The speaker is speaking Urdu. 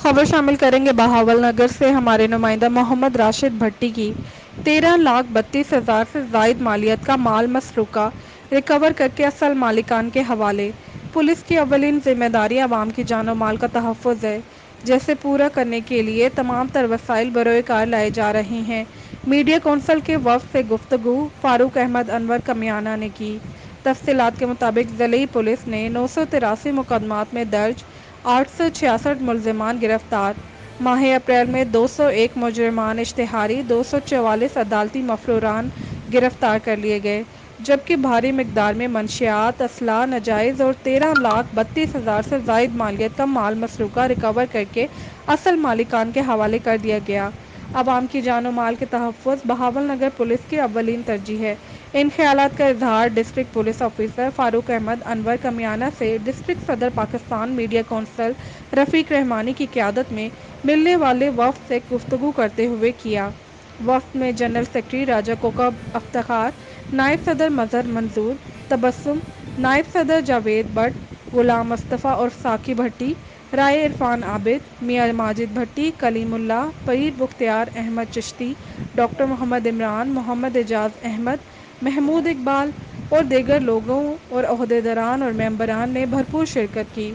خبر شامل کریں گے بہاول نگر سے ہمارے نمائندہ محمد راشد بھٹی کی 13,32,000 سے زائد مالیت کا مال مسروقہ ریکور کر کے اصل مالکان کے حوالے۔ پولیس کی اولین ذمہ داری عوام کی جان و مال کا تحفظ ہے، جسے پورا کرنے کے لیے تمام تر وسائل بروئے کار لائے جا رہے ہیں۔ میڈیا کونسل کے وفد سے گفتگو فاروق احمد انور کمیانہ نے کی۔ تفصیلات کے مطابق ضلعی پولیس نے 983 مقدمات میں درج 866 ملزمان گرفتار۔ ماہ اپریل میں 201 مجرمان اشتہاری، 244 عدالتی مفروران گرفتار کر لیے گئے، جبکہ بھاری مقدار میں منشیات، اسلحہ، نجائز اور 13,32,000 سے زائد مالیت کا مال مسروقہ ریکور کر کے اصل مالکان کے حوالے کر دیا گیا۔ عوام کی جان و مال کے تحفظ بہاول نگر پولیس کی اولین ترجیح ہے۔ ان خیالات کا اظہار ڈسٹرکٹ پولیس آفیسر فاروق احمد انور کمیانہ سے ڈسٹرکٹ صدر پاکستان میڈیا کونسل رفیق رحمانی کی قیادت میں ملنے والے وفد سے گفتگو کرتے ہوئے کیا۔ وفد میں جنرل سیکرٹری راجہ کوکا افتخار، نائب صدر مظہر منظور، تبسم، نائب صدر جاوید بٹ، غلام مصطفیٰ اور ساقی بھٹی، رائے عرفان عابد، میاں ماجد بھٹی، کلیم اللہ، پیر بختیار احمد چشتی، ڈاکٹر محمد عمران، محمد اعجاز احمد، محمود اقبال اور دیگر لوگوں اور عہدیداران اور ممبران نے بھرپور شرکت کی۔